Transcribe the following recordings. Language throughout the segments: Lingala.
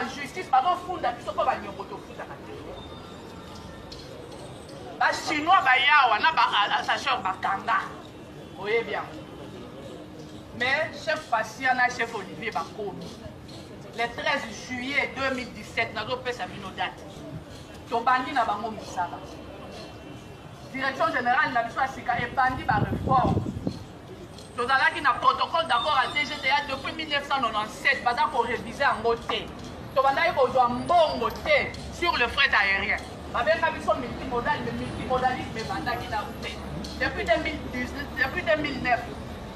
justice bazofunda biso mpo banyongo tofutaka te bachinois bayawa na baasageur bakanga oyebi yango mais chef Facia na chef Olivier bakomi le 13 juillet 2017 nazopesa bino date tobandi na bango misala direction générale na biso ya sika ebandi bareforme tozalaki na protocole d'accord à DGTA depuis 1997 baza korévise yango te tobandaki kozwa mbongo te sur le fret aérien babenga biso multimodalisme ebandaki na te depuis 2009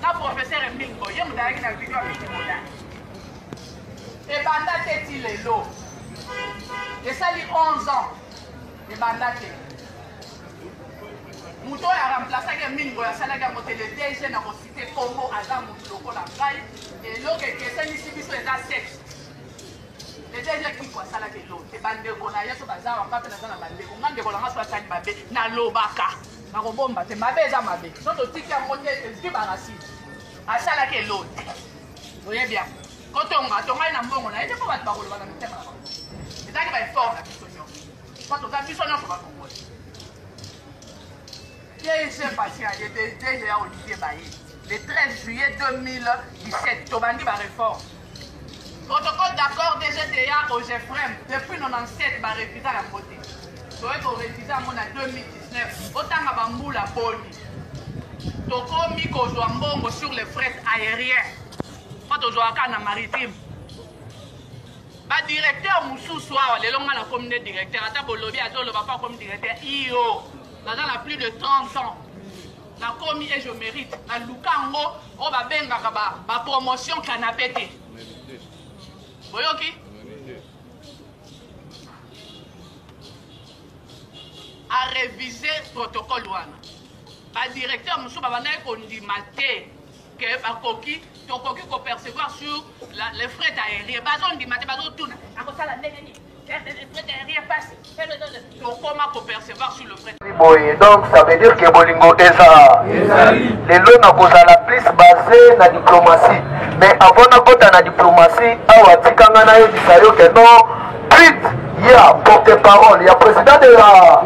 na professeur Emile Boye mozalaki na video ya multimodal ebanda te ti lelo esali 11 ans ebanda te moto oyo aremplaçaki Emile Boye asalaki yango te le DG na kosite Congo aza motu lokola ngai eloko ekesenisi biso eza sexe le DG kiko asalaki eloko te bandeko na ye so baza wanga mpe naza na bandeko nga ndeko nanga so asali mabe nalobaka nakobomba te mabe eza mabe so totiki yango te ezwi barasine asalaki eloko te oyebi yango kotonga tongai na mbongo na ye te mpo bato bakoloba na mitema na bango ezalaki baeffort na biso nyonso mpo toza biso nyonso bakongoli DG Facia ye DG ya Olivier Baye le 13 juillet 2017 tobandi bareforme protocole d'accord DGTA au GFREM depuis 97 barévisa yango te toye korévisa yango na 2019 otanga bambula boni tokomi kozwa mbongo sur le fret aérien mpo tozwaka na maritime badirecteur mosusu awa lelo nga nakomi nde directeur ata bolobi azoloba mpo akomi directeur io naza na plus de 30 ans nakomi et je mérite naluka yango oyo babengaka bapromotion canapé te boyoki a réviser protocole wana badirecteur mosusu babandaki kondima te ke bakoki tokoki kopercevoir sur les frais aériens bazondima te bazotuna akosala ndenge nini frais aériens passe tokoma kopercevoir sur le frais. Donc ça veut dire que bolingo eza lelo na kozala plus basé na diplomatie mais avant na kota na diplomatie awa tikanga na yebisa yo ke non tweet ya porte-parole ya président de la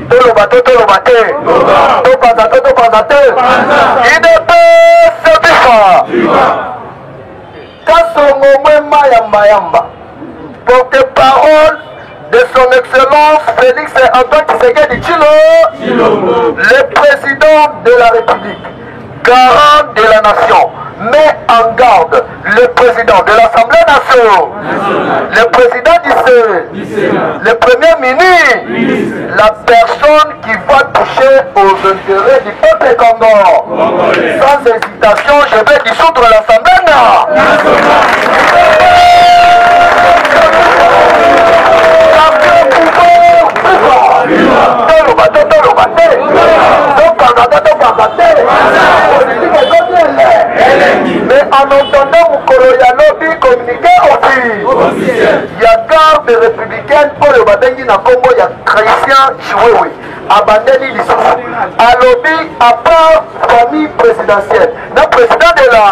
toloba te topaza te idps bifa kasongo mwema yamba porte-parole de son excellence Félix Antoine Tshisekedi Tshilombo, le président de la République, garant de la nation, met en garde le président de l'Assemblée nationale, le président du Sénat, le premier ministre, la personne qui va toucher aux intérêts du peuple congolais. Sans hésitation, je vais dissoudre l'Assemblée nationale. Mais en entendant Mukolo Yalobi communiquer aussi, il y a garde républicaine pour le Badengi na Congo, il y a Christian Chiwewe, Abandeli Lissoussou, Alobi à part famille présidentielle, le président de la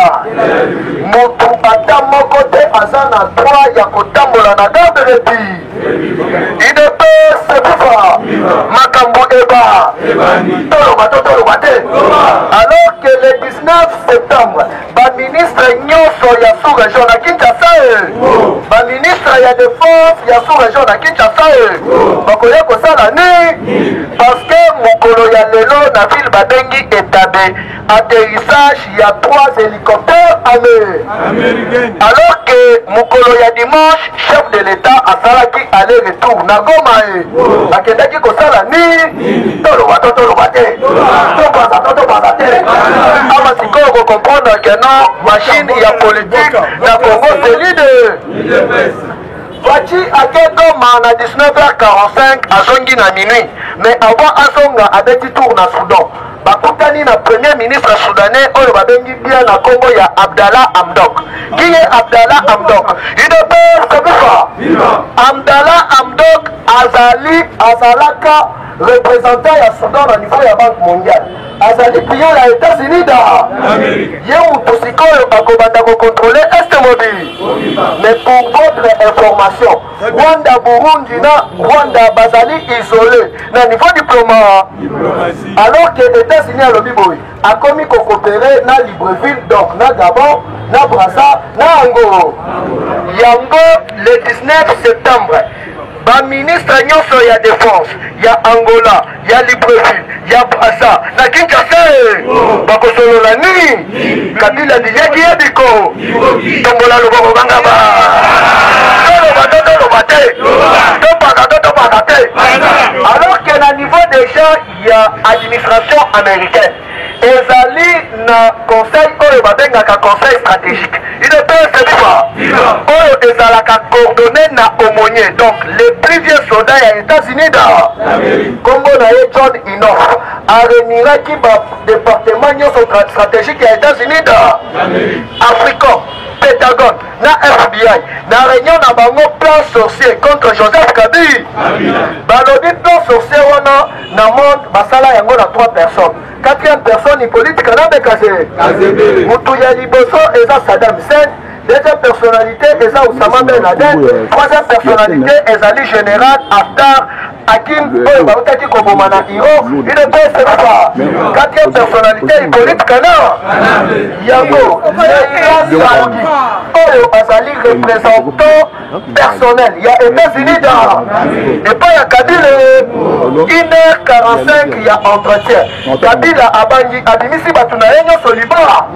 Motu Atamo côté Azana 3, il y a Kotambola na garde république. Il ne peut se pouvoir, Makambo Eba, alors que le 19 septembre, le ministre Nyoso ya sous-région à Kinshasa, le ministre ya défense ya sous-région à Kinshasa, bakoya kosala ni parce que mokolo ya lelo na ville babengi étabé atterrissage ya 3 hélicoptères américains. Alors que mokolo ya dimanche chef de l'État asalaki aller-retour na Goma akendaki kosala ni toloba te topaza te ama sikoyo kocomprendre que non machine ya politique na Congo c'est leader Fachi Akegoma na 19h45 azongi na minuit mais avant azonga abeti tour na Soudan bakutani na premier ministre soudanais oyo babengi bien na Congo ya Abdallah Hamdok. Qui est Abdallah Hamdok? Il ne peut se Abdallah Hamdok azali azalaka représentant ya Soudan au niveau ya Banque mondiale. Azali client ya États-Unis da. Ye mutu sikoyo akobanda ko contrôler Est mobile. Mais pour votre information, Rwanda, Burundi na Rwanda bazali isolé na niveau diplomatie. Alors que États-Unis a lobi boy a commis ko coopérer na Libreville donc na Gabon, na Brazza, na Angola. Yango le 19 septembre. Ba ministre nyonso ya défense ya Angola ya Libreville ya Brazza na Kinshasa bakosolola nini Kabila diyaki ya biko tombola loboko banga ba alors que na niveau déjà ya administration américaine ezali na conseil oyo babengaka conseil stratégique UDPS oyo ezalaka coordonné na aumônier donc les plus vieux soldats ya États-Unis da kombo na ye John Inoff aremiraki ba département nyonso stratégique ya États-Unis da Africom Pentagone na FBI na réunion na bango plan sorcier contre Joseph Kabila balobi plan sorcier wana na monde basala yango na 3 personnes. 4e personne politique na bekase mutu ya liboso eza Saddam Hussein. 2e personnalité eza Oussama Ben Laden. 3e personnalité ezali général Haftar Hakim oyo bautaki koboma na Iro. Il ne peut se faire. 4e personnalité politique na yango oyo azali représentant personnel ya États-Unis da et pas ya Kabila 1h45 ya entretien. Kabila abangi abimisi batu na ye nyonso libra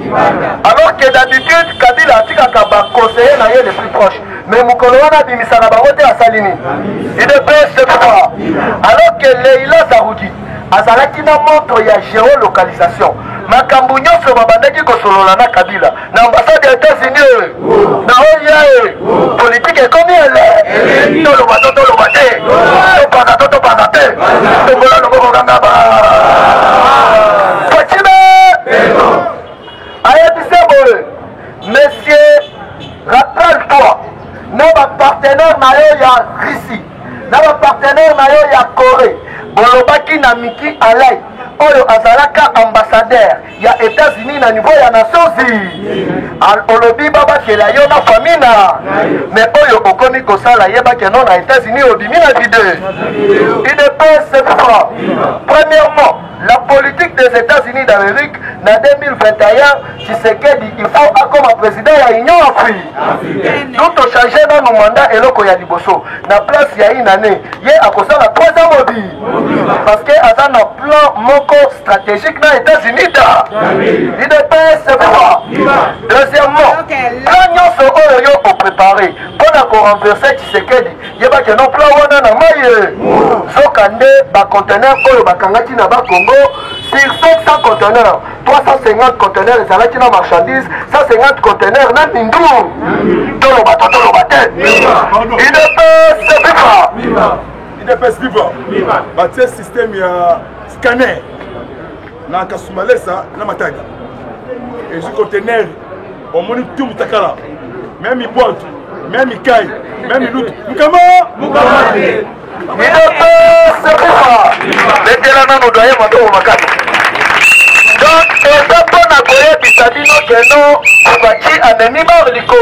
alors que d'habitude Kabila atikaka baconseiller na ye les plus proches mais mokolo wana abimisaka bango te asali nini il ne peut se faire alors que Leila Zarougi azalaki na montre ya géolocalisation makambo nyonso babandaki kosolola na Kabila na ambassade ya États-Unis na oye politique ekomi ele toloba te topaka te tombola loboko kanga ba Fatime ayebise boye monsieur rappelle-toi na bapartenaire na yo ya Russie na bapartenaire na yo ya Corée bolobaki na Miki Alai oyo azalaka ambassadeur ya États-Unis na niveau ya Nations Unies olobi babakela yo na famille na mais oyo okomi kosala yebake non na États-Unis obimi na vide il ne peut se faire. Premièrement, la politique des États-Unis d'Amérique en 2021, Tshisekedi il faut comme président de l'Union africaine. Nous avons changé dans nos mandats et l'oko ya liboso. Na place il y a une année, il y a à cause de la 3e mobile. Parce que à un plan moko stratégique dans les États-Unis, il ne peut se faire. Deuxièmement, quand nous sommes préparés pour renverser Tshisekedi, il y a que nos plans wana na maye. Zokande ba conteneur oyo bakangaki na ba Congo sur 500 conteneurs, 350 conteneurs ezalaki na marchandises, 150 conteneurs na Mindu. Toloba te. Il ne peut se vivre. Il ne peut se vivre. Batie système ya scanner na Kasumalesa na Matadi. Et ce conteneur au moni tout mutakala. Même il boite, même il caille, même il loot. Mukama. Il ne peut se vivre. Maintenant nous doyons mon makati. Donc, eza mpona koyebisa bino keno Fachi amemi barliko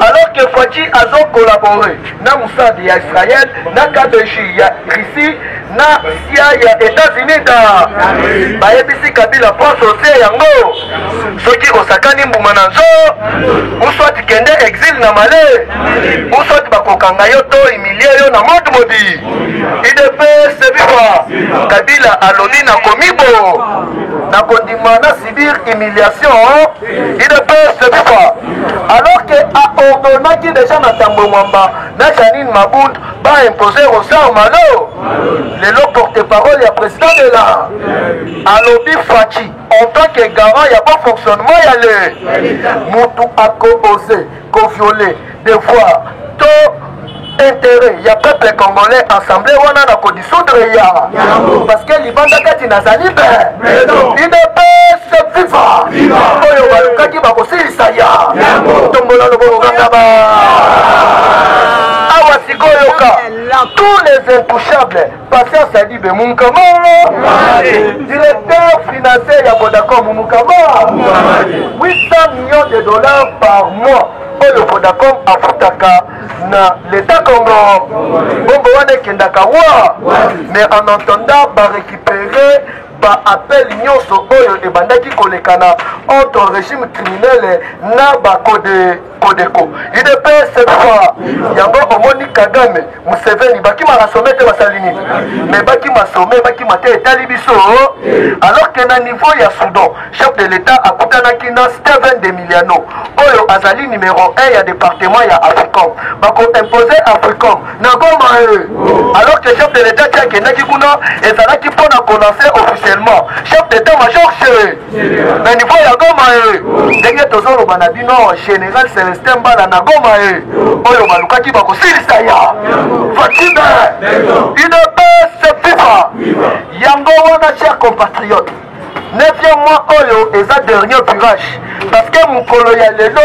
alors que Fachi azo collaboré na Moussad ya Israël na Kabeji ya Russie na Sia ya États-Unis da bayebisi Kabila pense aussi yango soki osakani mbuma na nzo uswati kende exil na male uswati bakokanga yo to humilier yo na monde modi IDP se vivre Kabila aloni na komibo na kondima na subir humiliation il ne peut se vivre alors que a ordonné qui déjà na Tambo Mwamba na Janine Maboud va imposer au sang malo le porte-parole ya président de la alobi Fachi en tant que garant il y a bon fonctionnement y a le mutu ako osé violer devoir to intérêt, il y a peuple congolais assemblé on a la dissoudre parce que l'Ibanda kati nazali il ne peut se vivre oyo balukaki bakosilisa ya tombola lobo ngaba awa sikoyoka tous les les intouchables, Patience Sadibe Munkama, directeur financier de Vodacom Munkama, 800 millions de dollars par mois. Le Vodacom a Futaka na l'État Congo. Bongo wane kendaka wa. Mais en entendant, va récupérer ba appel nyonso oyo ebandaki kolekana entre régime criminel na ba Codeco. Il dépêche cette fois. Yango omoni Kagame, Museveni baki ma rassomé te basalini. Mais baki ma sommé, baki ma te etali biso. Alors que na niveau ya Soudan, chef de l'État a kutanaki na Steven de Miliano. Oyo azali numéro 1 ya département ya Africom. Bako imposer Africom. Na Goma alors que chef de l'État tia kendaki kuna ezalaki pona commencer officiellement. Chef d'état-major chez na niveau ya Goma ndenge tozolo banabino général Celestin Mbala na Goma oyo balukaki bakosilisa ya Fatime UDPS FIFA yango wana chers compatriotes 9e mois oyo eza dernier virage parce que mukolo ya lelo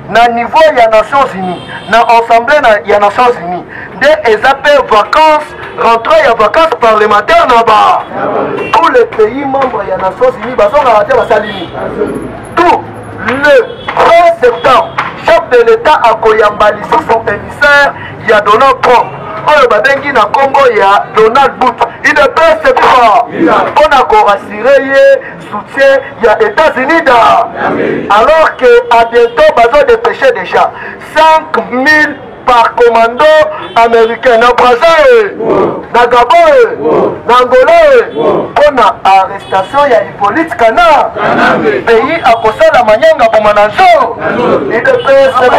na niveau ya Nations Unies na assemblée ya Nations Unies de ezapé vacances rentrée ya vacances parlementaires là-bas tous les pays membres ya Nations Unies bazonga raté basalini tout le 20 septembre chef de l'État a koyambalisi son émissaire ya Donald Trump oyo babengi na Congo ya Donald Bush il ne peut se faire on a rassuré soutien ya États-Unis alors que à bientôt bazo dépêché déjà 5000 par commando américain na Brazzaville, na Gabon, na Angola, pour la arrestation ya Hippolyte Kana, pays à cause la manyanga pour mananzo, et de paix c'est ça.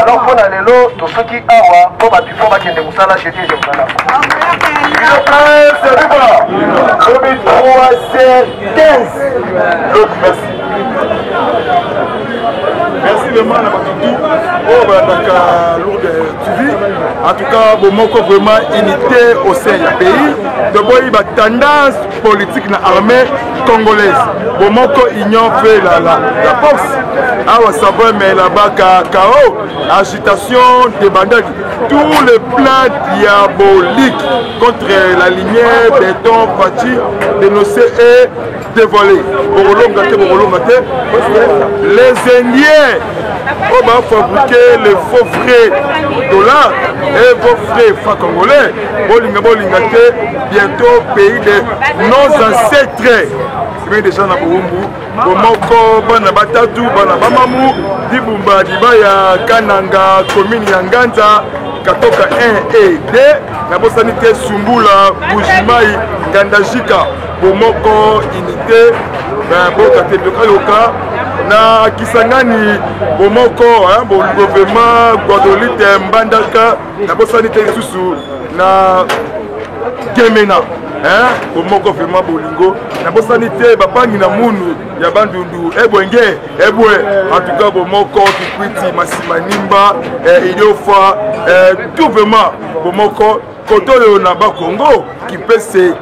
Alors pour la lelo, tout ce qui a pour ma bifo va kende musala chez tes jeunes. Et de paix c'est ça. 2003 c'est 15. Merci. Merci vraiment à Matutu. Oh, en tout cas, bon, vraiment unité au sein du pays. De la tendance politique dans l'armée congolaise. Bon, union fait la force. Ah, ça va, mais là-bas, chaos, agitation, débandage. Tous les plans diaboliques contre la lignée, béton, bâti, dénoncé et dévoilé. Les Indiens on va fabriquer les faux frais dollars et vos frais francs congolais. Bientôt pays de nos ancêtres. Mais déjà na Burumbu, Bomoko, Bana Batatu, Bana Bamamu, Dibumba, Dibaya, Kananga, commune Yanganza, Katoka 1 et 2, la Bossanité Sumbula, Bujimai, Gandajika, Bomoko, Unité, Boka Tebekaloka, na Kisangani, Bomoko, gouvernement, Guadolite, Mbandaka, la Bossanité Susu, na Gemena. Bomoko vraiment bolingo na bosanité bapangi na munu ya bandundu ebwenge ebwe en tout cas bomoko kikwiti masimanimba iliofa tout vraiment bomoko kotoyo na ba Congo qui peut se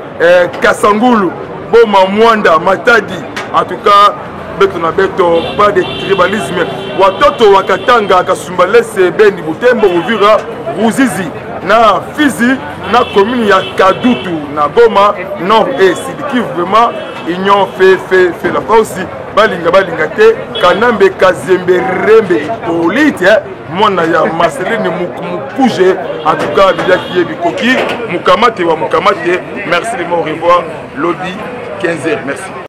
Kasangulu boma Mwanda Matadi en tout cas beto na beto pas de tribalisme watoto wakatanga Kasumbalese Beni Butembo Uvira Ruzizi na Fizi na commune ya Kadutu na Goma Nord et Sud Kivu vraiment union fait la force balinga te Kanambe Kazembe Rembe Polite mona ya Marceline Mukuje en tout cas bilaki bikoki mukamate wa mukamate merci de au revoir lodi 15h merci.